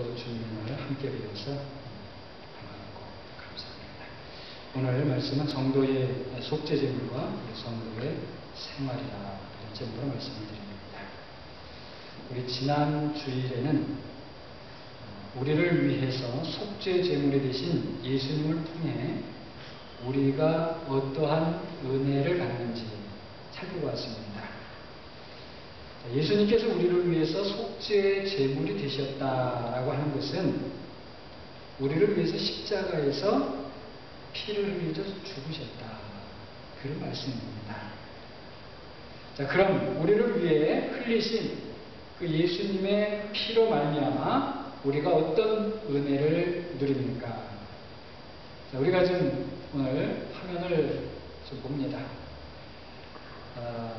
또 주님을 함께 배워서 반갑고 감사합니다. 오늘 말씀은 성도의 속죄제물과 성도의 생활이라 이런 제목으로 말씀을 드립니다. 우리 지난 주일에는 우리를 위해서 속죄제물이 되신 예수님을 통해 우리가 어떠한 은혜를 받는지 살펴보았습니다. 예수님께서 우리를 위해서 속죄제물이 되셨다라고 하는 것은 우리를 위해서 십자가에서 피를 흘리셔 죽으셨다, 그런 말씀입니다. 자, 그럼 우리를 위해 흘리신 그 예수님의 피로 말미암아 우리가 어떤 은혜를 누립니까? 자, 우리가 좀 오늘 화면을 좀 봅니다.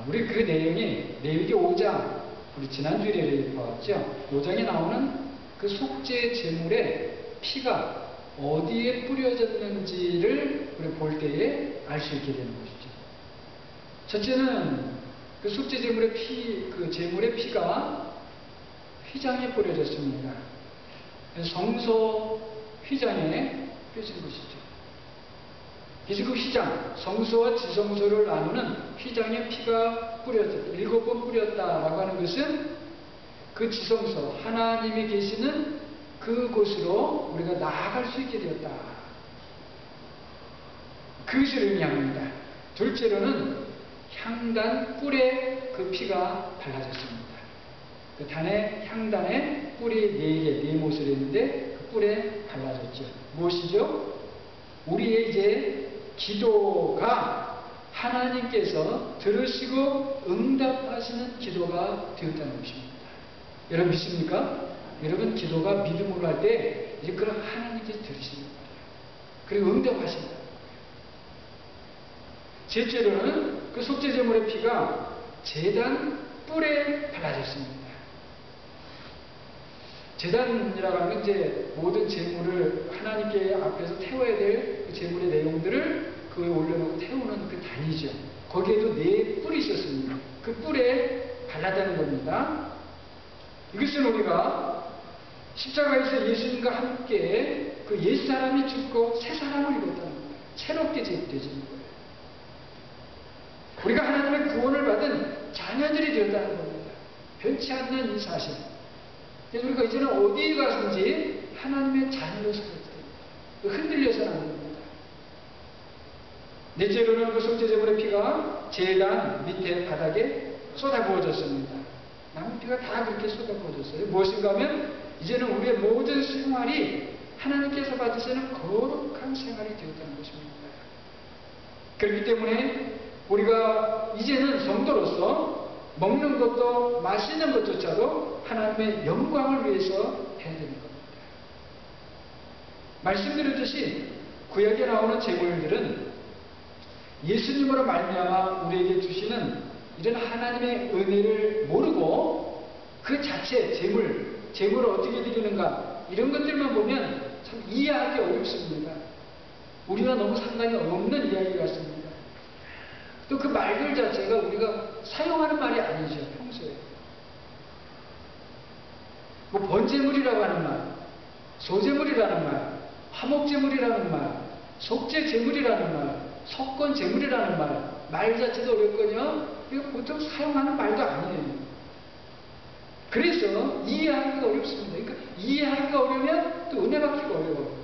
우리 그 내용이 레위기 5장, 우리 지난주에 봤죠? 5장에 나오는 그 속죄 제물의 피가 어디에 뿌려졌는지를 우리 볼 때에 알 수 있게 되는 것이죠. 첫째는 그 속죄 제물의 그 제물의 피가 휘장에 뿌려졌습니다. 성소 휘장에 뿌려진 것이죠. 그래서 그 휘장, 성소와 지성소를 나누는 휘장에 피가 뿌려졌다, 7번 뿌렸다라고 하는 것은 그 지성소, 하나님이 계시는 그곳으로 우리가 나아갈 수 있게 되었다, 그것을 의미합니다. 둘째로는 향단 뿔에 그 피가 발라졌습니다. 그 향단에 뿔이 4개, 4못을 했는데 그 뿔에 발라졌죠. 무엇이죠? 우리의 이제 기도가 하나님께서 들으시고 응답하시는 기도가 되었다는 것입니다. 여러분 믿습니까? 여러분 기도가 믿음으로 할 때 이제 그럼 하나님께서 들으시는 거예요. 그리고 응답하신다. 셋째로는 그 속죄제물의 피가 제단 뿔에 발라졌습니다. 제단이라고 하는 건 이제 모든 제물을 하나님께 앞에서 태워야 될 그 제물의 내용들을 그에 올려놓고 태우는 그 단이죠. 거기에도 4 뿔이 있었습니다. 그 뿔에 발랐다는 겁니다. 이것은 우리가 십자가에서 예수님과 함께 그 옛사람이 죽고 새 사람을 입었다는 거예요. 새롭게 되어지는 거예요. 우리가 하나님의 구원을 받은 자녀들이 되었다는 겁니다. 변치 않는 이 사실. 그래서 우리가 이제는 어디에 가든지 하나님의 자녀로 살아야 됩니다. 흔들려서는 안 됩니다. 넷째로는 그 속죄제물의 피가 제단 밑에 바닥에 쏟아부어졌습니다. 남은 피가 다 그렇게 쏟아부어졌어요. 무엇인가 하면 이제는 우리의 모든 생활이 하나님께서 받으시는 거룩한 생활이 되었다는 것입니다. 그렇기 때문에 우리가 이제는 성도로서 먹는 것도 마시는 것조차도 하나님의 영광을 위해서 해야 되는 겁니다. 말씀드렸듯이 구약에 나오는 제물들은 예수님으로 말미암아 우리에게 주시는 이런 하나님의 은혜를 모르고 그 자체 제물을 어떻게 드리는가 이런 것들만 보면 참 이해하기 어렵습니다. 우리와 너무 상관이 없는 이야기 같습니다. 또 그 말들 자체가 우리가 사용하는 말이 아니죠, 평소에. 뭐 번제물이라고 하는 말, 소제물이라는 말, 화목제물이라는 말, 속죄제물이라는 말, 석권제물이라는 말 자체도 어렵거든요. 이거 보통 사용하는 말도 아니에요. 그래서 이해하기가 어렵습니다. 그러니까 이해하기가 어려우면 또 은혜 받기가 어려워요.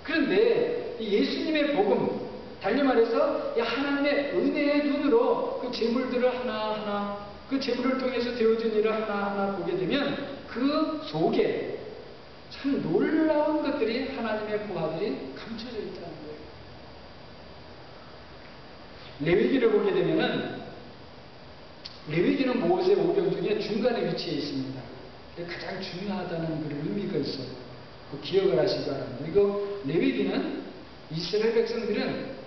그런데 이 예수님의 복음, 달리 말해서 이 하나님의 은혜의 눈으로 그 제물들을 하나하나, 그 제물을 통해서 되어진 일을 하나하나 보게 되면 그 속에 참 놀라운 것들이, 하나님의 보화들이 감춰져 있다는 거예요. 레위기를 보게 되면은 레위기는 모세 오경 중에 중간에 위치해 있습니다. 가장 중요하다는 그런 의미가 있어요. 그 기억을 하시기 바랍니다. 그리고 레위기는 이스라엘 백성들은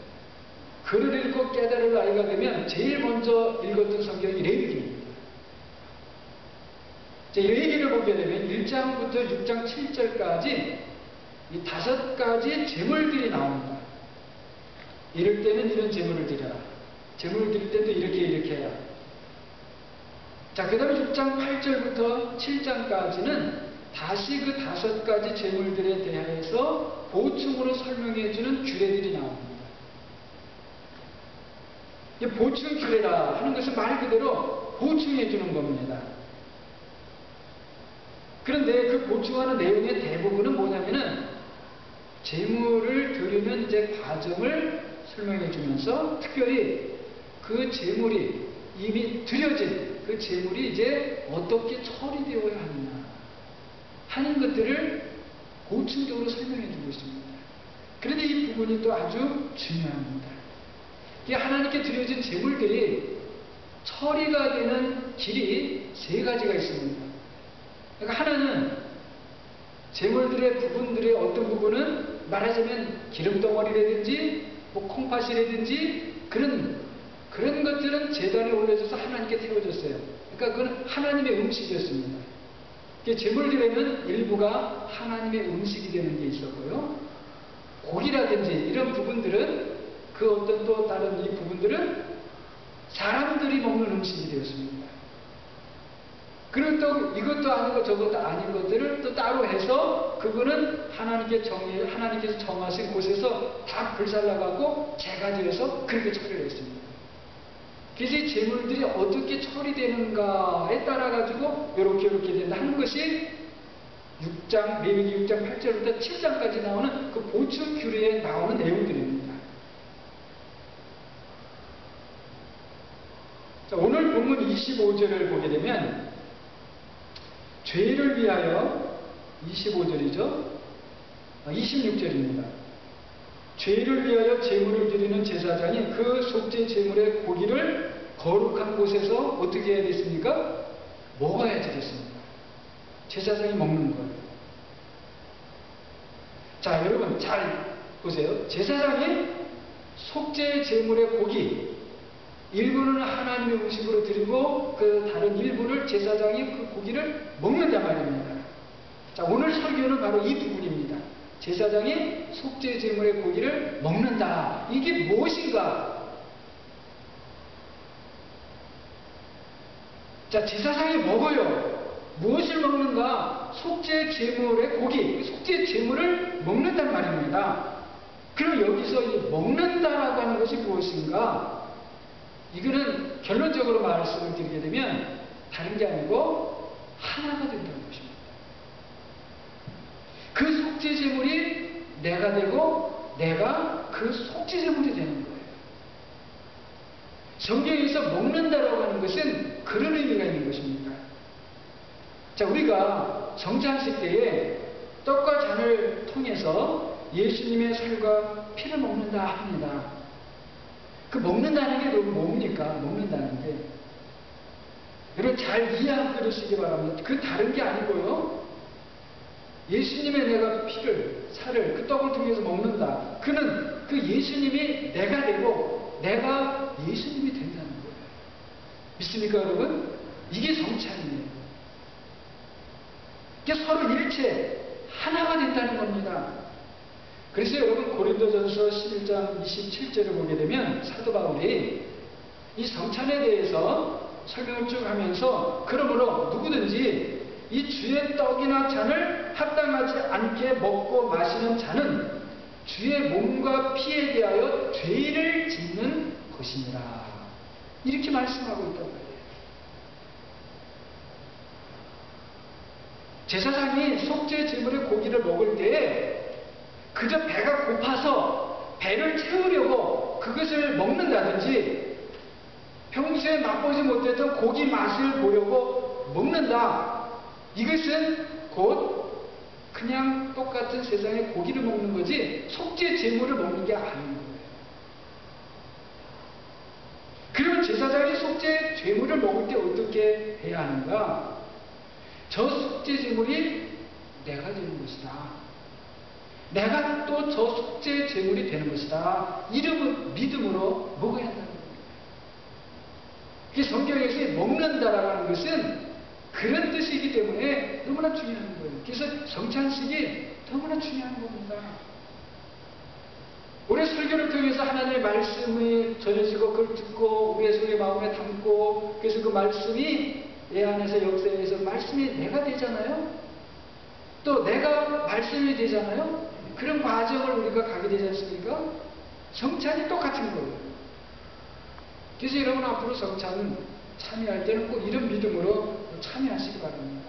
글을 읽고 깨달을 나이가 되면 제일 먼저 읽었던 성경이 레위기입니다. 레위기를 보게 되면 1장부터 6장 7절까지 이 5가지 제물들이 나옵니다. 이럴 때는 이런 제물을 드려라. 제물을 드릴 때도 이렇게 해라. 자, 그 다음에 6장 8절부터 7장까지는 다시 그 5가지 제물들에 대해서 보충으로 설명해주는 규례들이 나옵니다. 보충 규례라 하는 것은 말 그대로 보충해주는 겁니다. 그런데 그 보충하는 내용의 대부분은 뭐냐면은 제물을 드리는 이제 과정을 설명해주면서 특별히 그 제물이 이미 드려진 그 제물이 이제 어떻게 처리되어야 하느냐 하는 것들을 보충적으로 설명해주고 있습니다. 그런데 이 부분이 또 아주 중요합니다. 하나님께 드려진 제물들이 처리가 되는 길이 3가지가 있습니다. 그러니까 하나는 제물들의 부분들의 어떤 부분은 말하자면 기름덩어리라든지 뭐 콩팥이라든지 그런 것들은 제단에 올려져서 하나님께 태워졌어요. 그러니까 그건 하나님의 음식이었습니다. 제물들에는 일부가 하나님의 음식이 되는 게 있었고요. 고기라든지 이런 부분들은 그 어떤 또 다른 이 부분들은 사람들이 먹는 음식이 되었습니다. 그리고 또 이것도 아니고 저것도 아닌 것들을 또 따로 해서 그거는 하나님께서 정하신 곳에서 다 불살라가고 제가 되어서 그렇게 처리를 했습니다. 그래서 이 제물들이 어떻게 처리되는가에 따라가지고 이렇게 된다 하는 것이 6장, 레위기 6장 8절부터 7장까지 나오는 그 보충 규례에 나오는 내용들입니다. 자, 오늘 본문 25절을 보게 되면 죄를 위하여 25절이죠. 26절입니다. 죄를 위하여 제물을 드리는 제사장이 그 속죄 제물의 고기를 거룩한 곳에서 어떻게 해야 됐습니까? 먹어야 되겠습니다. 제사장이 먹는 거예요. 자, 여러분 잘 보세요. 제사장이 속죄 제물의 고기 일부는 하나님의 음식으로 드리고 그 다른 일부를 제사장이 그 고기를 먹는단 말입니다. 자, 오늘 설교는 바로 이 부분입니다. 제사장이 속죄 제물의 고기를 먹는다. 이게 무엇인가? 자, 제사장이 먹어요. 무엇을 먹는가? 속죄 제물의 고기, 속죄 제물을 먹는단 말입니다. 그럼 여기서 이 먹는다라고 하는 것이 무엇인가? 이거는 결론적으로 말씀을 드리게 되면 다른 게 아니고 하나가 된다는 것입니다. 그 속죄 제물이 내가 되고 내가 그 속죄 제물이 되는 거예요. 성경에서 먹는다라고 하는 것은 그런 의미가 있는 것입니다. 자, 우리가 성찬식 때에 떡과 잔을 통해서 예수님의 살과 피를 먹는다 합니다. 그 먹는다는 게 뭡니까? 먹는다는 게. 여러분 잘 이해하고 들으시기 바랍니다. 그 다른 게 아니고요. 예수님의 내가 피를, 살을, 그 떡을 통해서 먹는다. 그는 그 예수님이 내가 되고 내가 예수님이 된다는 거예요. 믿습니까, 여러분? 이게 성찬이에요. 이게 서로 일체 하나가 된다는 겁니다. 그래서 여러분 고린도전서 11장 27절을 보게 되면 사도 바울이 이 성찬에 대해서 설명을 쭉 하면서 그러므로 누구든지 이 주의 떡이나 잔을 합당하지 않게 먹고 마시는 자는 주의 몸과 피에 대하여 죄를 짓는 것이니라. 이렇게 말씀하고 있단 말이에요. 제사장이 속죄 제물의 고기를 먹을 때에 그저 배가 고파서 배를 채우려고 그것을 먹는다든지 평소에 맛보지 못했던 고기 맛을 보려고 먹는다. 이것은 곧 그냥 똑같은 세상의 고기를 먹는 거지 속죄 제물을 먹는 게 아닌 거예요. 그러면 제사장이 속죄 제물을 먹을 때 어떻게 해야 하는가? 저 속죄 제물이 내가 되는 것이다. 내가 또 저 속죄 제물이 되는 것이다. 이름은 믿음으로 먹어야 한다는 겁니다. 성경에서 먹는다라고 하는 것은 그런 뜻이기 때문에 너무나 중요한 거예요. 그래서 성찬식이 너무나 중요한 겁니다. 우리 설교를 통해서 하나님의 말씀이 전해지고 그걸 듣고 우리의 속에 마음에 담고 그래서 그 말씀이 내 안에서 역사에서 말씀이 내가 되잖아요. 또 내가 말씀이 되잖아요. 그런 과정을 우리가 가게 되지 않습니까? 성찬이 똑같은 거예요. 그래서 여러분 앞으로 성찬 참여할 때는 꼭 이런 믿음으로 참여하시기 바랍니다.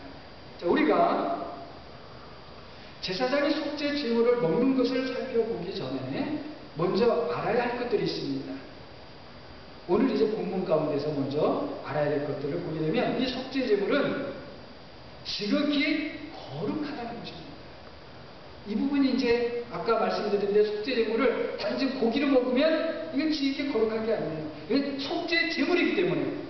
자, 우리가 제사장이 속죄 제물을 먹는 것을 살펴보기 전에 먼저 알아야 할 것들이 있습니다. 오늘 이제 본문 가운데서 먼저 알아야 될 것들을 보게 되면 이 속죄 제물은 지극히 거룩하다는 것입니다. 이 부분이 이제 아까 말씀드린 데 속죄 제물을 단지 고기를 먹으면 이건 지극히 거룩한 게 아니에요. 이건 속죄 제물이기 때문에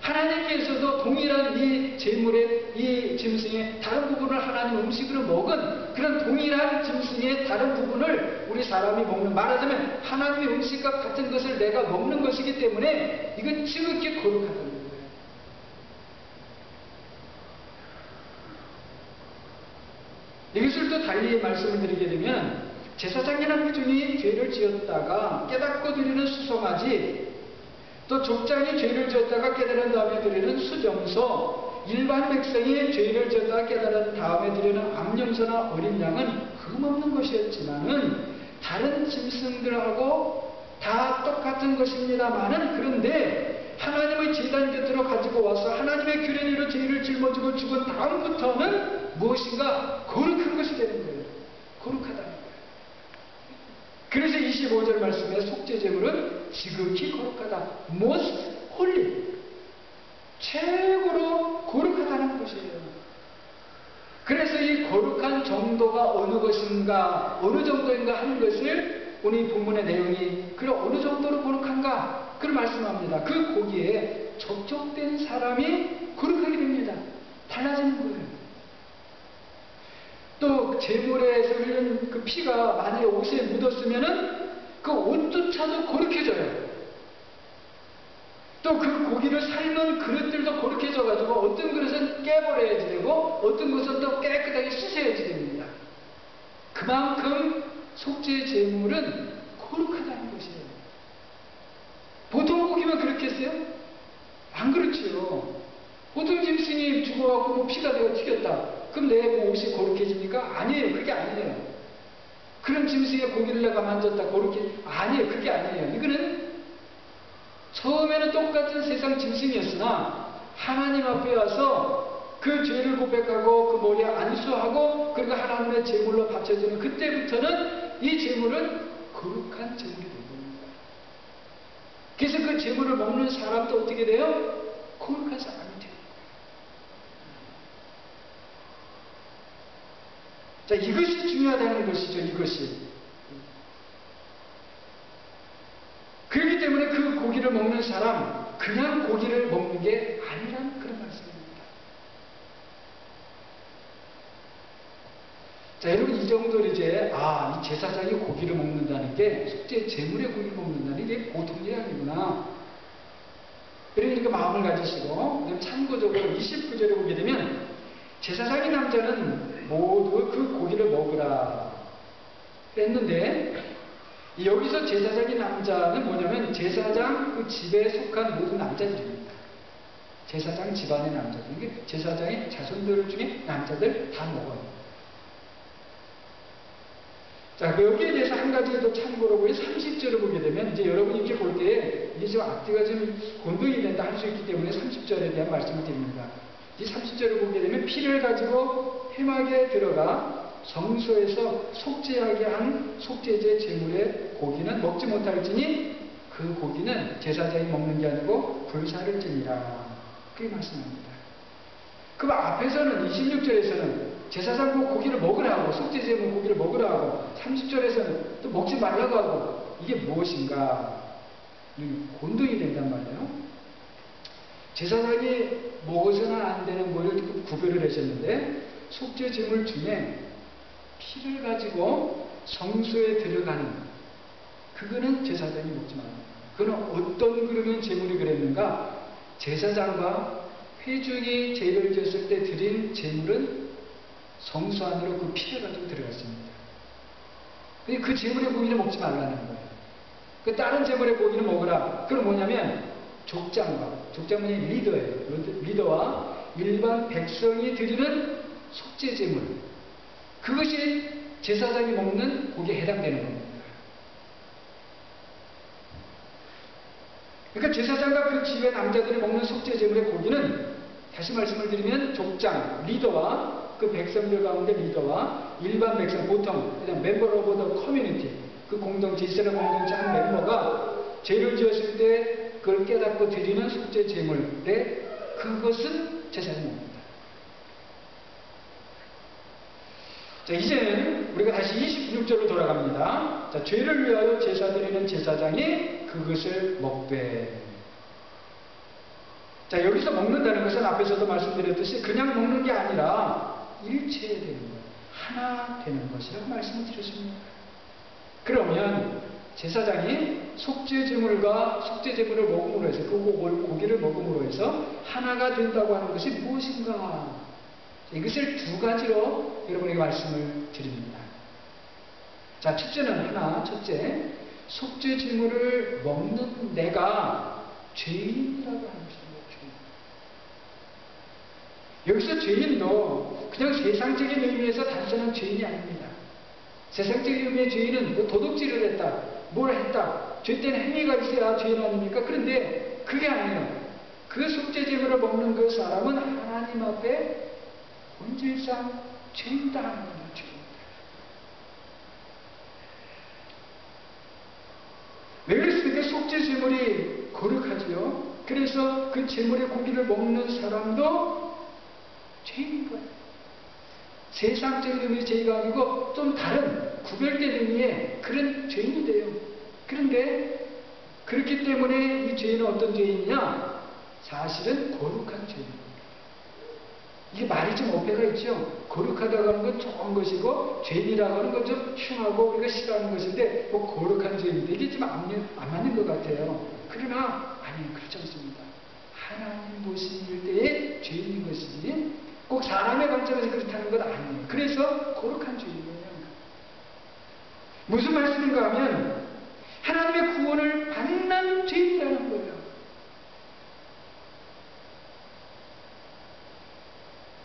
하나님께서도 동일한 이 제물의 이 짐승의 다른 부분을 하나님 음식으로 먹은 그런 동일한 짐승의 다른 부분을 우리 사람이 먹는, 말하자면 하나님의 음식과 같은 것을 내가 먹는 것이기 때문에 이건 지극히 거룩하다는 거예요. 이것을 또 달리 말씀을 드리게 되면 제사장이나 회중이 죄를 지었다가 깨닫고 드리는 수송아지, 또 족장이 죄를 지었다가 깨달은 다음에 드리는 수정소, 일반 백성이 죄를 지었다가 깨달은 다음에 드리는 암염소나 어린 양은 흠없는 것이었지만은 다른 짐승들하고 다 똑같은 것입니다만은, 그런데 하나님의 제단 곁으로 가지고 와서 하나님의 규례대로 죄를 짊어지고 죽은 다음부터는 무엇인가 거룩한 것이 되는 거예요. 거룩하다는 거예요. 그래서 25절 말씀에 속죄 제물은 지극히 거룩하다. most holy. 최고로 거룩하다는 것이에요. 그래서 이 거룩한 정도가 어느 것인가, 어느 정도인가 하는 것을 오늘 이 본문의 내용이 그럼 어느 정도로 거룩한가 그걸 말씀합니다. 그 고기에 접촉된 사람이 거룩하게 됩니다. 달라지는 거예요. 또 제물에서 흘린 그 피가 만약에 옷에 묻었으면은 그 옷조차도 거룩해져요. 또 그 고기를 삶은 그릇들도 거룩해져 가지고 어떤 그릇은 깨버려야지 되고 어떤 것은 또 깨끗하게 씻어야지 됩니다. 그만큼 속죄 제물은 거룩하다는 것이에요. 보통 고기만 그렇겠어요? 안 그렇지요. 보통 짐승이 죽어갖고 뭐 피가 되어 튀겼다. 그럼 내 옷이 거룩해집니까? 아니에요. 그게 아니에요. 그런 짐승의 고기를 내가 만졌다. 아니에요. 그게 아니에요. 이거는 처음에는 똑같은 세상 짐승이었으나 하나님 앞에 와서 그 죄를 고백하고 그 머리에 안수하고 그리고 하나님의 제물로 바쳐지는 그때부터는 이 제물은 거룩한 제물이 된 겁니다. 그래서 그 제물을 먹는 사람도 어떻게 돼요? 거룩한 사람이 돼요. 자, 이것이 중요하다는 것이죠. 이것이. 그렇기 때문에 그 고기를 먹는 사람, 그냥 고기를 먹는 게 아니라는 그런 말씀입니다. 자, 여러분 이 정도로 이제 이 제사장이 고기를 먹는다는 게 속죄 제물의 고기를 먹는다는 게 보통 일이 아니구나. 그러니까 마음을 가지시고 참고적으로 29절에 보게 되면 제사장의 남자는 모두 그 고기를 먹으라 했는데 여기서 제사장의 남자는 뭐냐면 제사장 그 집에 속한 모든 남자들입니다. 제사장 집안의 남자들, 제사장의 자손들 중에 남자들 다 먹어요. 자, 여기에 대해서 한 가지 더 참고로 보여 30절을 보게 되면 이제 여러분이 이렇게 볼 때 이게 지금 앞뒤가 좀 곤동이 된다 할 수 있기 때문에 30절에 대한 말씀을 드립니다. 이 30절을 보게 되면 피를 가지고 회막에 들어가 성소에서 속죄하게 한 속죄제 제물의 고기는 먹지 못할지니 그 고기는 제사장이 먹는 게 아니고 불사를지니라. 그렇게 말씀합니다. 그 앞에서는 26절에서는 제사장 그 고기를 먹으라고, 속죄 제물 고기를 먹으라고, 30절에서는 또 먹지 말라고 하고, 이게 무엇인가? 곤동이 된단 말이에요. 제사장이 먹어서는 안 되는 것을 구별을 하셨는데 속죄 제물 중에 피를 가지고 성소에 들어가는 그거는 제사장이 먹지 말아요. 그는 어떤 그러면 제물이 그랬는가? 제사장과 회중이 죄를 지었을 때 드린 제물은 성소 안으로 그 피를 가지고 들어갔습니다. 그 제물의 고기를 먹지 말라는 거예요. 그 다른 제물의 고기를 먹으라. 그건 뭐냐면 족장문이 리더예요. 리더와 일반 백성이 드리는 속죄 제물, 그것이 제사장이 먹는 고기에 해당되는 겁니다. 그러니까 제사장과 그 집의 남자들이 먹는 속죄제물의 고기는 다시 말씀을 드리면 족장, 리더와 그 백성들 가운데 리더와 일반 백성, 보통 그냥 멤버 오브 더 커뮤니티, 그 공동체, 이스라엘 공동체 한 멤버가 죄를 지었을 때 그걸 깨닫고 드리는 속죄제물에 그것은 제사장이 먹는다. 자, 이제는 우리가 다시 26절로 돌아갑니다. 자, 죄를 위하여 제사 드리는 제사장이 그것을 먹되. 자, 여기서 먹는다는 것은 앞에서도 말씀드렸듯이 그냥 먹는 게 아니라 일체되는 것, 하나 되는 것이라고 말씀을 드렸습니다. 그러면 제사장이 속죄제물과 속죄제물을 먹음으로 해서 그 고기를 먹음으로 해서 하나가 된다고 하는 것이 무엇인가? 이것을 두 가지로 여러분에게 말씀을 드립니다. 자, 첫째는 첫째, 속죄제물을 먹는 내가 죄인이라고 하는 것입니다. 여기서 죄인도 그냥 세상적인 의미에서 단순한 죄인이 아닙니다. 세상적인 의미의 죄인은 뭐 도둑질을 했다, 뭘 했다, 죄된 행위가 있어야 죄인 아닙니까? 그런데 그게 아니에요. 그 속죄제물을 먹는 그 사람은 하나님 앞에 본질상 죄인다 하는 죄인이다. 왜 그렇습니까? 속죄제물이 거룩하지요. 그래서 그 제물의 고기를 먹는 사람도 죄인인 거예요. 세상적인 의미의 죄가 아니고 좀 다른 구별된 의미의 그런 죄인이 돼요. 그런데 그렇기 때문에 이 죄인은 어떤 죄인이냐? 사실은 거룩한 죄인입니다. 이게 말이 좀 어폐가 있죠. 거룩하다고 하는 건 좋은 것이고 죄인이라고 하는 건 좀 흉하고 우리가 싫어하는 것인데 뭐 거룩한 죄인인데 이게 좀 안 맞는 것 같아요. 그러나 아니에요. 그렇지 않습니다. 하나님 보실 때의 죄인인 것이지 꼭 사람의 관점에서 그렇다는 건 아니에요. 그래서 거룩한 죄인이에요. 무슨 말씀인가 하면 하나님의 구원을 받는 죄인이라는 거예요.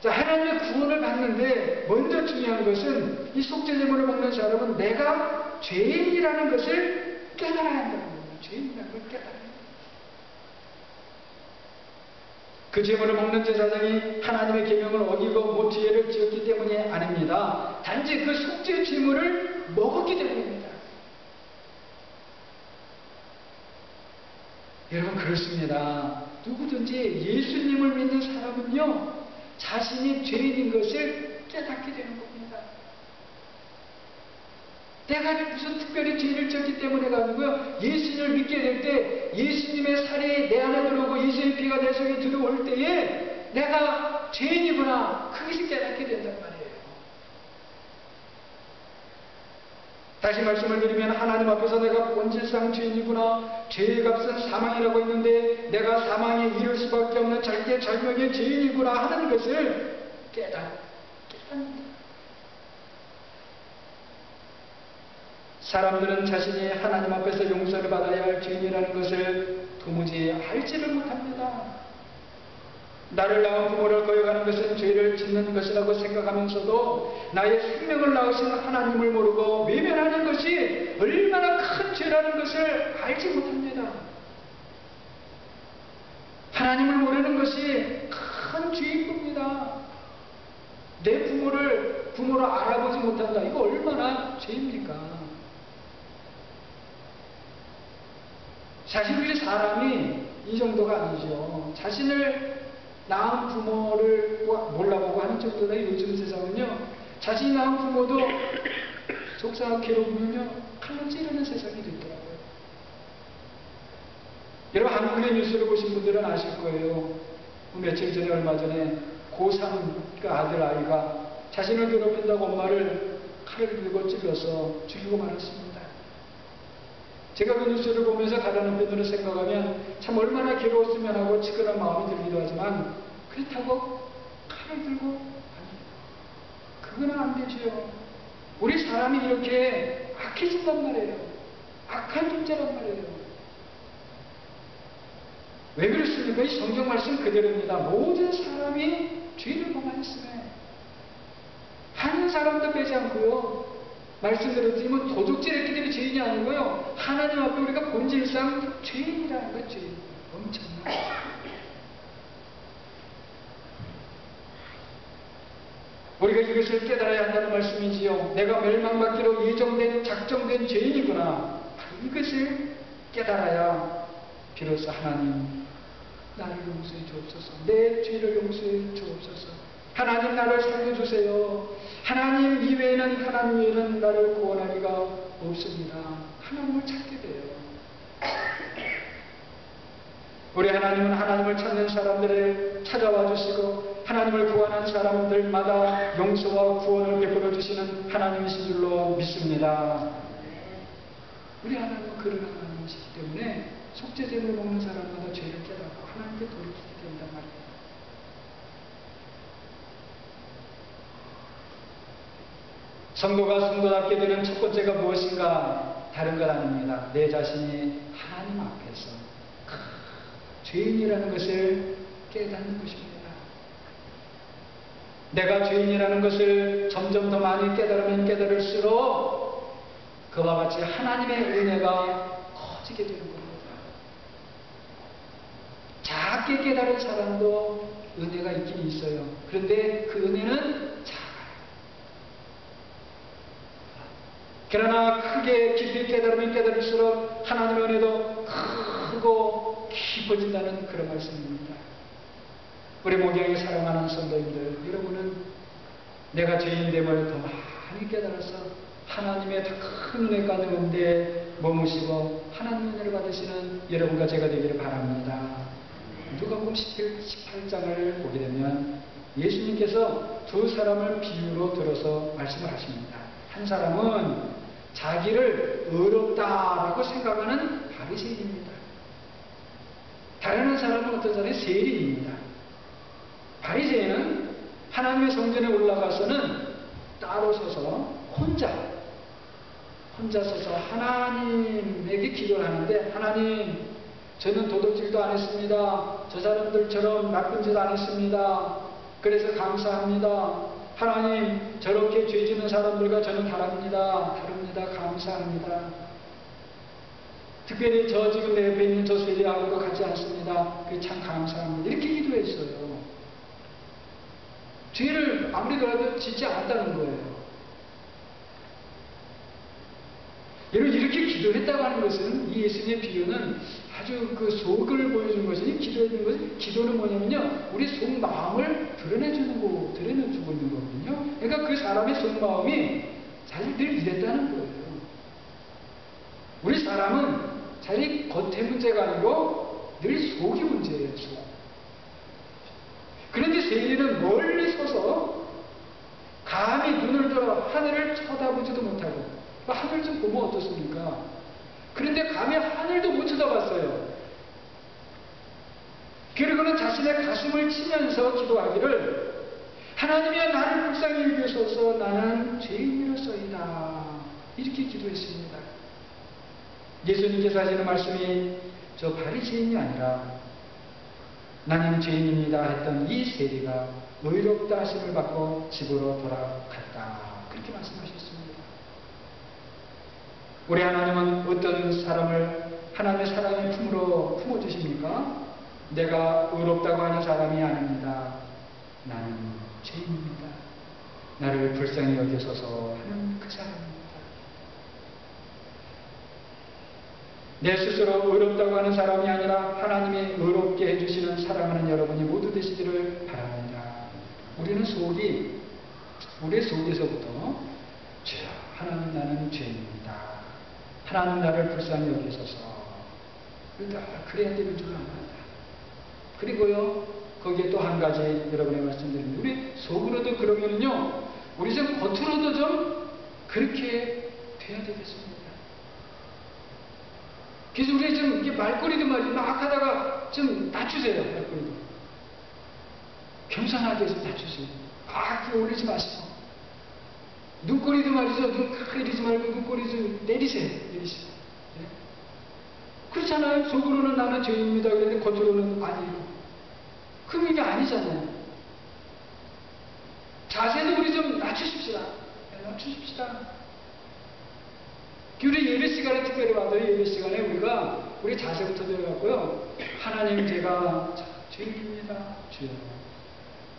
자, 하나님의 구원을 받는데 먼저 중요한 것은 이 속죄제물을 먹는 사람은 내가 죄인이라는 것을 깨달아야 한다는 겁니다. 죄인이라는 걸 깨달아야 합니다. 그 제물을 먹는 제사장이 하나님의 계명을 어기고 못 죄를 지었기 때문이 아닙니다. 단지 그 속죄 제물을 먹었기 때문입니다. 여러분 그렇습니다. 누구든지 예수님을 믿는 사람은요 자신이 죄인인 것을 깨닫게 되는 겁니다. 내가 무슨 특별히 죄를 지었기 때문에가 아니고요. 예수님을 믿게 될 때 예수님의 살이 내 안에 들어오고 예수의 피가 내 속에 들어올 때에 내가 죄인이구나. 그것이 깨닫게 된단 말이에요. 다시 말씀을 드리면 하나님 앞에서 내가 본질상 죄인이구나. 죄의 값은 사망이라고 했는데 내가 사망에 이를 수밖에 없는 절대 절명의 죄인이구나 하는 것을 깨닫습니다. 사람들은 자신이 하나님 앞에서 용서를 받아야 할 죄인이라는 것을 도무지 알지를 못합니다. 나를 낳은 부모를 거역하는 것은 죄를 짓는 것이라고 생각하면서도 나의 생명을 낳으신 하나님을 모르고 외면하는 것이 얼마나 큰 죄라는 것을 알지 못합니다. 하나님을 모르는 것이 큰 죄인 겁니다. 내 부모로 알아보지 못한다. 이거 얼마나 죄입니까? 사실 우리 사람이 이 정도가 아니죠. 자신을 낳은 부모를 몰라보고 하는 정도다. 요즘 세상은요. 자신이 낳은 부모도 속상하게 괴로우면요. 칼로 찌르는 세상이 됐더라고요. 여러분 한국의 뉴스를 보신 분들은 아실 거예요. 며칠 전에 얼마 전에 고3 그 아들 아이가 자신을 괴롭힌다고 엄마를 칼을 들고 찔러서 죽이고 말았습니다. 제가 그 뉴스를 보면서 다른 한편으로 생각하면 참 얼마나 괴로웠으면 하고 치근한 마음이 들기도 하지만 그렇다고 칼을 들고 그건 안 되지요. 우리 사람이 이렇게 악해진단 말이에요. 악한 존재란 말이에요. 왜 그렇습니까? 이 성경 말씀 그대로입니다. 모든 사람이 죄를 범하였으며 한 사람도 빼지 않고요. 말씀대로 드리면 도둑질했기 때문에 죄인이 아니고요. 하나님 앞에 우리가 본질상 죄인이라는 것, 죄인. 엄청나요. 우리가 이것을 깨달아야 한다는 말씀이지요. 내가 멸망받기로 예정된, 작정된 죄인이구나. 이것을 깨달아야 비로소 하나님 나를 용서해 주옵소서. 내 죄를 용서해 주옵소서. 하나님 나를 살려주세요. 하나님 이외에는 나를 구원하리가 없습니다. 하나님을 찾게 돼요. 우리 하나님은 하나님을 찾는 사람들을 찾아와 주시고 하나님을 구원한 사람들마다 용서와 구원을 베풀어 주시는 하나님이신 줄로 믿습니다. 우리 하나님은 그런 하나님이시기 때문에 속죄제를 먹는 사람마다 죄를 깨닫고 하나님께 돌이키게 된단 말이에요. 성도가 성도답게 되는 첫 번째가 무엇인가? 다른 것 아닙니다. 내 자신이 하나님 앞에서 죄인이라는 것을 깨닫는 것입니다. 내가 죄인이라는 것을 점점 더 많이 깨달으면 깨달을수록 그와 같이 하나님의 은혜가 커지게 되는 겁니다. 작게 깨달은 사람도 은혜가 있긴 있어요. 그런데 그 은혜는 작아요. 그러나 크게 깊이 깨달으면 깨달을수록 하나님의 은혜도 크고 깊어진다는 그런 말씀입니다. 우리 목양에 사랑하는 성도님들, 여러분은 내가 죄인됨을 더 많이 깨달아서 하나님의 더 큰 은혜 가운데 머무시고 하나님의 은혜를 받으시는 여러분과 제가 되기를 바랍니다. 누가복음 18장을 보게 되면 예수님께서 두 사람을 비유로 들어서 말씀을 하십니다. 한 사람은 자기를 의롭다라고 생각하는 바리새인입니다. 다른 한 사람은 어떤 사람이 세리입니다. 바리새인은 하나님의 성전에 올라가서는 따로 서서 혼자 서서 하나님에게 기도를 하는데, 하나님, 저는 도둑질도 안 했습니다. 저 사람들처럼 나쁜 짓 안 했습니다. 그래서 감사합니다. 하나님, 저렇게 죄 짓는 사람들과 저는 다릅니다. 감사합니다. 특별히 저 지금 내 옆에 있는 저 세리하고도 같지 않습니다. 그게 참 감사합니다. 이렇게 기도했어요. 죄를 아무리 그래도 짓지 않았다는 거예요. 여러분, 이렇게 기도했다고 하는 것은, 이 예수님의 비유는 아주 그 속을 보여주는 것이니, 기도는 뭐냐면요, 우리 속마음을 드러내주고 있는 거거든요. 그러니까 그 사람의 속마음이 사실 늘 이랬다는 거예요. 우리 사람은 자기 겉의 문제가 아니고 늘 속이 문제예요, 속. 그런데 세리는 멀리 서서 감히 눈을 들어 하늘을 쳐다보지도 못하고, 하늘 좀 보면 어떻습니까? 그런데 감히 하늘도 못 쳐다봤어요. 그리고는 자신의 가슴을 치면서 기도하기를, 하나님이여 나를 불쌍히 여기소서, 나는 죄인이로소이다. 이렇게 기도했습니다. 예수님께서 하시는 말씀이 저 바리새인이 아니라 나는 죄인입니다 했던 이 세리가 의롭다 하심을 받고 집으로 돌아갔다. 그렇게 말씀하셨습니다. 우리 하나님은 어떤 사람을 하나님의 사랑의 품으로 품어주십니까? 내가 의롭다고 하는 사람이 아닙니다. 나는 죄인입니다. 나를 불쌍히 여기소서 하는 그 사람입니다. 내 스스로 의롭다고 하는 사람이 아니라 하나님이 의롭게 해주시는 사랑하는 여러분이 모두 되시기를 바랍니다. 우리의 속에서부터 주여, 하나님 나는 죄인입니다. 하나님 나를 불쌍히 여기소서. 그래야 되는 줄 압니다. 그리고요, 거기에 또 한 가지 여러분의 말씀드립니다. 우리 속으로도 그러면요, 우리 좀 겉으로도 좀 그렇게 돼야 되겠습니다. 그래서 우리 좀 이렇게 말꼬리도 막 하다가 좀 낮추세요. 말꼬리도 겸손하게 좀 낮추세요. 막 올리지 마시고, 눈꼬리도 말이죠. 눈 크게 내리지 말고 눈꼬리 좀 내리세요. 네? 그렇잖아요. 속으로는 나는 죄인입니다. 그런데 겉으로는 아니고. 그럼 이게 아니잖아요. 자세도 우리 좀 낮추십시다. 하나 주십시다. 우리 예배 시간에 특별히 받아요. 예배 시간에 우리가 우리 자세부터 배워갖고요. 하나님 제가 죄인입니다. 주여.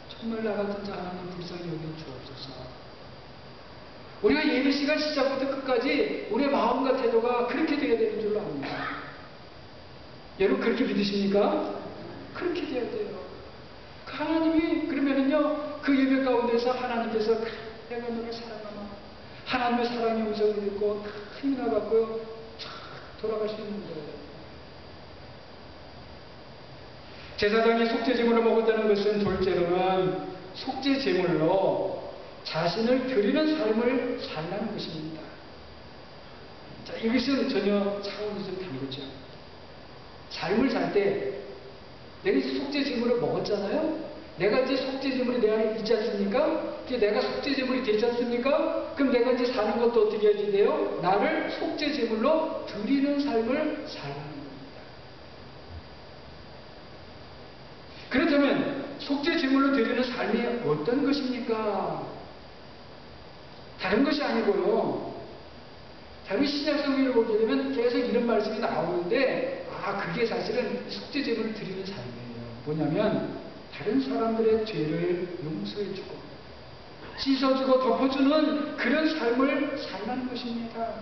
정말 나 같은 자 하나님 불쌍히 여겨 주옵소서. 우리가 예배 시간 시작부터 끝까지 우리의 마음과 태도가 그렇게 되어야 되는 줄로 압니다. 여러분 그렇게 믿으십니까? 그렇게 되어야 돼요. 하나님이 그러면은요 그 예배 가운데서 하나님께서 내가 너를 사랑하마 하나님의 사랑의 음성을 듣고 힘이 나갖고요 쫙 돌아갈 수 있는 거예요. 제사장이 속죄제물을 먹었다는 것은 둘째로는 속죄제물로 자신을 드리는 삶을 살라는 것입니다. 자, 이것은 전혀 차원이 좀 다르죠. 삶을 살 때 내가 이제 속죄제물을 먹었잖아요. 내가 이제 속죄제물이 내 안에 있지 않습니까? 이제 내가 속죄제물이 되지 않습니까? 그럼 내가 이제 사는 것도 어떻게 해야지 돼요? 나를 속죄제물로 드리는 삶을 살라는 겁니다. 그렇다면 속죄제물로 드리는 삶이 어떤 것입니까? 다른 것이 아니고요. 다른 신약성경을 보게 되면 계속 이런 말씀이 나오는데 그게 사실은 속죄제물을 드리는 삶이에요. 뭐냐면 다른 사람들의 죄를 용서해주고 씻어주고 덮어주는 그런 삶을 살라는 것입니다.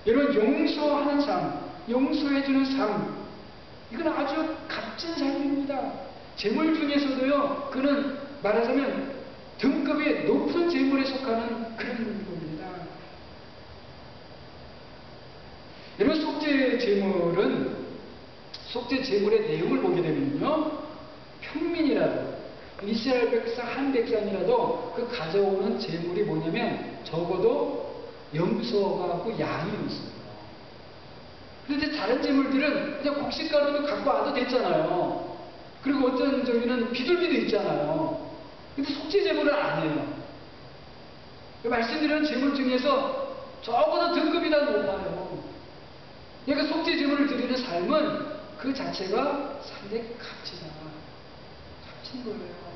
이런 용서하는 삶, 용서해주는 삶, 이건 아주 값진 삶입니다. 재물 중에서도요, 그는 말하자면 등급이 높은 재물에 속하는 그런 겁니다. 여러분 속죄제물의 내용을 보게 되면요, 평민이라도 이스라엘 백성 한 백성이라도 그 가져오는 제물이 뭐냐면 적어도 염소가 그 양이었어요. 그런데 다른 제물들은 그냥 곡식가루도 갖고 와도 됐잖아요. 그리고 어떤 저기는 비둘기도 있잖아요. 근데 속죄제물은 안 해요. 말씀드리는 제물 중에서 적어도 등급이 다 높아요. 그러니까 속죄제물을 드리는 삶은 그 자체가 상당히 값진 거예요.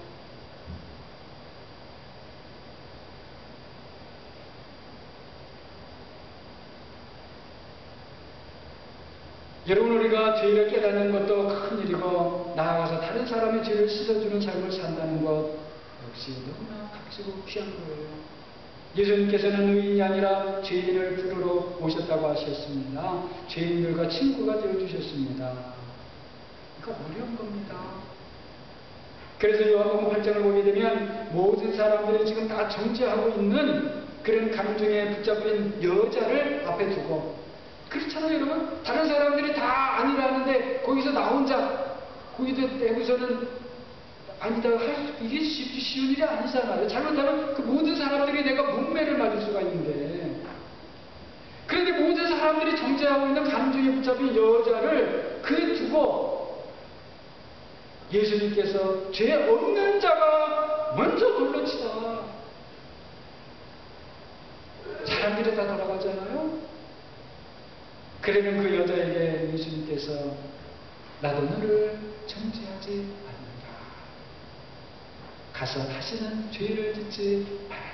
여러분 우리가 죄를 깨닫는 것도 큰 일이고 나아가서 다른 사람의 죄를 씻어주는 삶을 산다는 것 역시 너무나 값지고 귀한 거예요. 예수님께서는 의인이 아니라 죄인을 부르러 오셨다고 하셨습니다. 죄인들과 친구가 되어주셨습니다. 이거 어려운 겁니다. 그래서 요한복음 8장을 보게 되면 모든 사람들이 지금 다 정죄하고 있는 그런 감정에 붙잡힌 여자를 앞에 두고 그렇잖아요 여러분. 다른 사람들이 다 아니라는데 거기서 나 혼자 거기다 대고서는 아니다 이게 쉬운 일이 아니잖아요. 잘못하면 그 모든 사람들이 내가 문매를 맞을 수가 있는데, 그런데 모든 사람들이 정죄하고 있는 감정에 붙잡힌 여자를 그 두고 예수님께서 죄 없는 자가 먼저 돌로 치자. 사람들이 다 돌아가잖아요. 그러면 그 여자에게 예수님께서 나도 너를 정죄하지 않는다. 가서 다시는 죄를 짓지 말아라.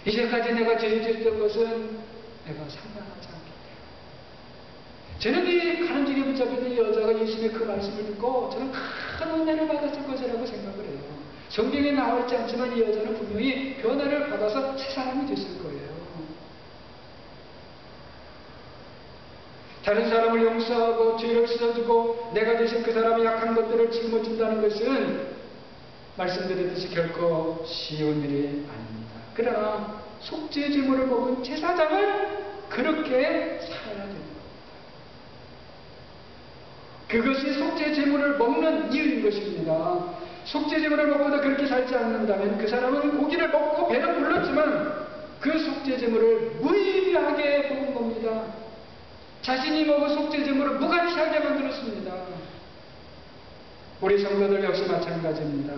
이제까지 내가 죄를 짓던 것은 내가 상관하지 않겠다. 저는 이 가난중에 붙잡힌 이 여자가 예수님의 그 말씀을 듣고 저는 큰 은혜를 받았을 것이라고 생각을 해요. 성경에 나와 있지 않지만 이 여자는 분명히 변화를 받아서 새 사람이 됐을 거예요. 다른 사람을 용서하고 죄를 씻어주고 내가 대신 그 사람의 약한 것들을 짊어진다는 것은 말씀드렸듯이 결코 쉬운 일이 아닙니다. 그러나 속죄제물을 먹은 제사장은 그렇게 살아야 됩니다. 그것이 속죄제물을 먹는 이유인 것입니다. 속죄제물을 먹고도 그렇게 살지 않는다면 그 사람은 고기를 먹고 배는 불렀지만 그 속죄제물을 무의미하게 먹은 겁니다. 자신이 먹은 속죄제물을 무가치하게 만들었습니다. 우리 성도들 역시 마찬가지입니다.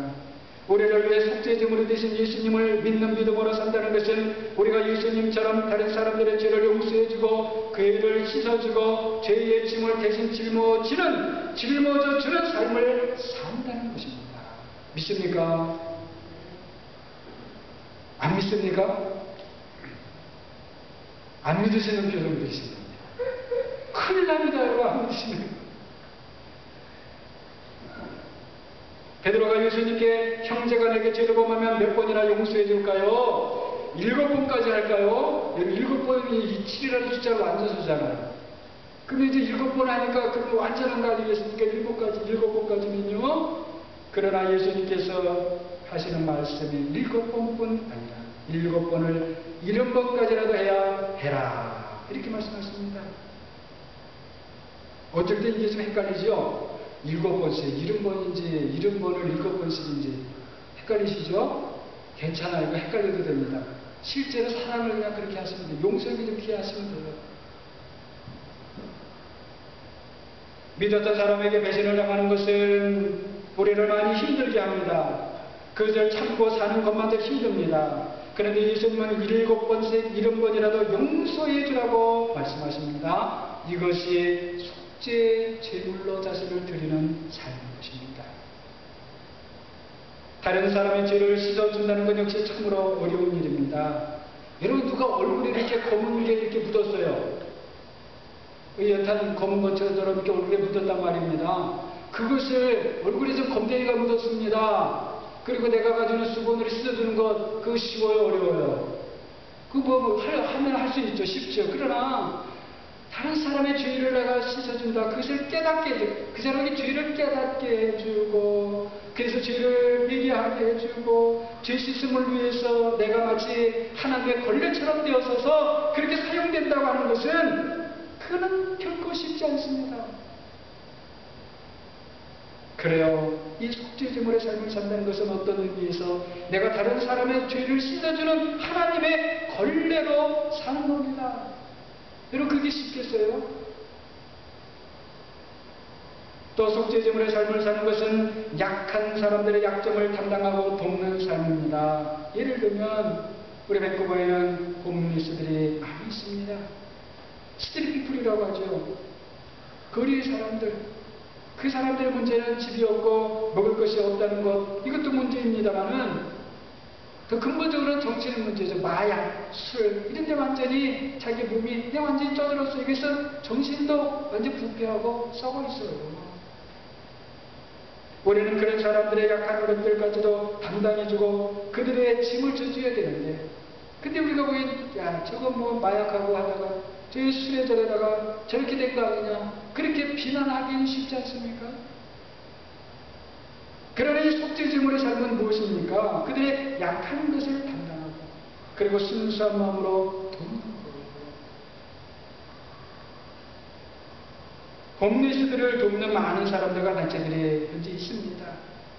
우리를 위해 속죄제물이 되신 예수님을 믿는 믿음으로 산다는 것은 우리가 예수님처럼 다른 사람들의 죄를 용서해주고 그 죄를 씻어주고 죄의 짐을 대신 짊어져 주는 삶을 산다는 것입니다. 믿습니까? 안 믿습니까? 안 믿으시는 표정 보이십니다. 큰일 납니다, 여러분. 안 믿으시면. 베드로가 예수님께 형제가 내게 죄를 범하면 몇 번이나 용서해 줄까요? 7번까지 할까요? 7번이 7이라는 숫자가 완전수잖아요. 그럼 이제 7번 하니까 그럼 완전한 거 아니겠습니까? 7번까지면요. 그러나 예수님께서 하시는 말씀이 7번뿐 아니라 7번을 70번까지라도 해야 해라. 이렇게 말씀하십니다. 어쩔 때 이게 좀 헷갈리죠? 7번씩, 70번인지 70번을 7번씩인지 헷갈리시죠? 괜찮아요. 이거 헷갈려도 됩니다. 실제로 사랑을 그냥 그렇게 하시면 돼요. 용서를 좀 피하시면 돼요. 믿었던 사람에게 배신을 당하는 것은 우리를 많이 힘들게 합니다. 그것을 참고 사는 것만도 힘듭니다. 그런데 예수님은 7번씩 70번이라도 용서해 주라고 말씀하십니다. 이것이 속죄 제물로 자신을 드리는 삶인 것입니다. 다른 사람의 죄를 씻어준다는 건 역시 참으로 어려운 일입니다. 여러분, 누가 얼굴에 이렇게 검은 게 이렇게 묻었어요. 여탄 검은 것처럼 이렇게 얼굴에 묻었단 말입니다. 그것을 얼굴에 좀 검댕이가 묻었습니다. 그리고 내가 가지고 수건으로 씻어주는 것, 그거 쉬워요, 어려워요? 그거 하면 할 수 있죠, 쉽죠. 그러나 다른 사람의 죄를 내가 씻어준다. 그것을 깨닫게 해주고, 그 사람의 죄를 깨닫게 해주고, 그래서 죄를 회개하게 해주고, 죄 씻음을 위해서 내가 마치 하나님의 걸레처럼 되어서서 그렇게 사용된다고 하는 것은 그는 결코 쉽지 않습니다. 그래요. 이 속죄제물의 삶을 산다는 것은 어떤 의미에서 내가 다른 사람의 죄를 씻어주는 하나님의 걸레로 사는 겁니다. 여러분, 그게 쉽겠어요? 또 속죄제물의 삶을 사는 것은 약한 사람들의 약점을 담당하고 돕는 삶입니다. 예를 들면 우리 밴쿠버에는 홈리스들이 많이 있습니다. 스트리트피플이라고 하죠. 거리의 사람들. 그 사람들의 문제는 집이 없고 먹을 것이 없다는 것, 이것도 문제입니다만은 더 근본적으로는 정치의 문제죠. 마약, 술 이런 데 완전히 자기 몸이 그냥 완전히 쪄들었어요. 그래서 정신도 완전 부패하고 썩어 있어요. 우리는 그런 사람들의 약한 것들까지도 담당해주고 그들의 짐을 져줘야 되는데, 근데 우리가 보기엔 야, 저거 뭐 마약하고 하다가 저 술에 저러다가 저렇게 된 거 아니냐, 그렇게 비난하기는 쉽지 않습니까? 그러나 이 속죄제물의 삶은 무엇입니까? 그들의 약한 것을 담당하고 그리고 순수한 마음으로 돕는 거예요. 홈리스들을 돕는 많은 사람들과 단체들이 현재 있습니다.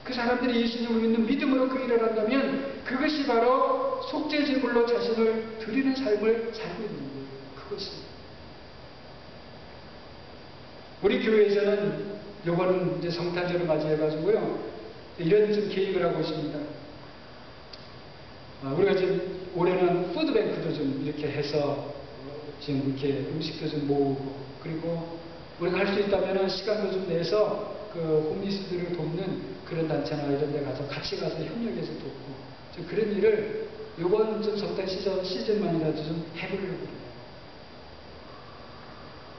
그 사람들이 예수님을 믿는 믿음으로 그 일을 한다면 그것이 바로 속죄제물로 자신을 드리는 삶을 살고 있는 거예요. 그것은 우리 교회에서는 요거는 이제 성탄절을 맞이해가지고요, 이런 좀 계획을 하고 있습니다. 우리가 지금 올해는 푸드뱅크도 좀 이렇게 해서 지금 이렇게 음식도 좀 모으고, 그리고 우리가 할 수 있다면 시간도 좀 내서 그 홈리스들을 돕는 그런 단체나 이런 데 가서 같이 가서 협력해서 돕고, 좀 그런 일을 요번 좀 성탄 시즌만이라도 좀 해보려고 그래요.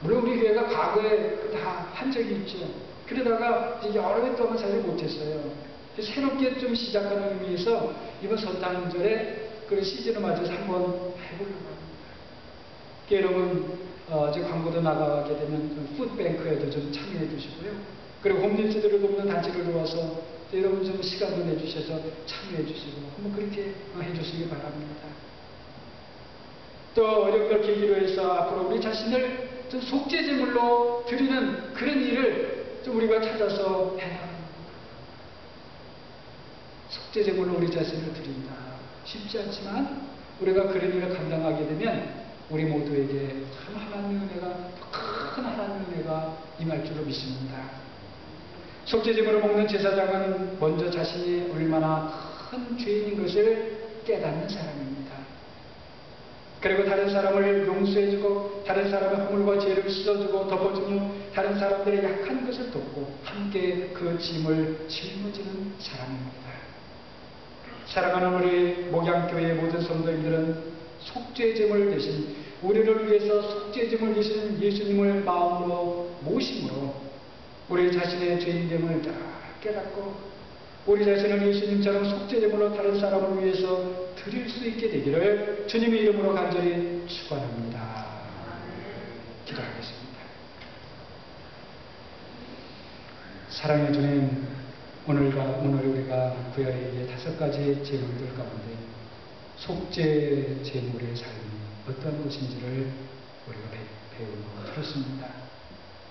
물론 우리 교회가 과거에 다 한 적이 있죠. 그러다가 이제 여러 해 동안 사실 못했어요. 새롭게 좀 시작하는 의미에서 이번 성탄절에 그런 시즌을 맞아서 한번 해보려고 합니다. 여러분, 제 광고도 나가게 되면 푸드뱅크에도 좀 참여해 주시고요. 그리고 홈리스들을 돕는 단체를 도와서 여러분 좀 시간도 내주셔서 참여해 주시고 한번 그렇게 해 주시기 바랍니다. 또 어려운 걸 계기로 해서 앞으로 우리 자신을 좀 속죄제물로 드리는 그런 일을 좀 우리가 찾아서 해나가는 겁니다. 속죄제물로 우리 자신을 드린다. 쉽지 않지만 우리가 그런 일을 감당하게 되면 우리 모두에게 참 하나님의 은혜가, 큰 하나님의 은혜가 임할 줄로 믿습니다. 속죄제물을 먹는 제사장은 먼저 자신이 얼마나 큰 죄인인 것을 깨닫는 사람입니다. 그리고 다른 사람을 용서해주고 다른 사람의 허물과 죄를 씻어주고 덮어주며 다른 사람들의 약한 것을 돕고 함께 그 짐을 짊어지는 사람입니다. 사랑하는 우리 목양교회의 모든 성도님들은 속죄제물 대신 우리를 위해서 속죄제물 되시는 예수님을 마음으로 모심으로 우리 자신의 죄인됨을 다 깨닫고 우리 자신을 예수님처럼 속죄제물로 다른 사람을 위해서 드릴 수 있게 되기를 주님의 이름으로 간절히 축원합니다. 기도하겠습니다. 사랑의 주님, 오늘 우리가 구약의 5가지 제물들 가운데 속죄 제물의 삶이 어떠한 것인지를 우리가 배우고 들었습니다.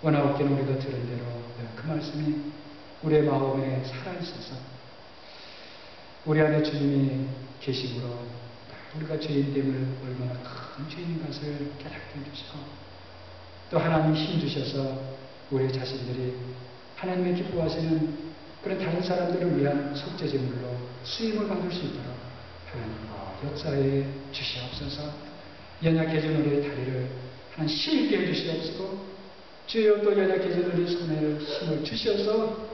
원하옵기는 우리가 들은 대로 그 말씀이 우리의 마음에 살아있어서 우리 안에 주님이 계심으로 우리가 죄인됨을 얼마나 큰 죄인 것을 깨닫게 해주시고 또 하나님 힘주셔서 우리 자신들이 하나님의 기뻐하시는 그런 다른 사람들을 위한 속죄제물로 쓰임을 받을 수 있도록 하나님 역사에 주시옵소서. 연약해진 우리의 다리를 하나님 힘있게 해주시옵시고 주여 또 연약해진 우리 손에 힘을 주셔서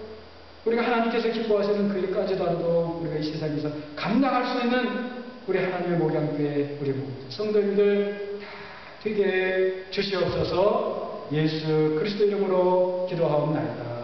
우리가 하나님께서 기뻐하시는 그 일까지도 우리가 이 세상에서 감당할 수 있는 우리 하나님의 목양교회 우리 성도님들 다 되게 주시옵소서. 예수 그리스도 이름으로 기도하옵나이다.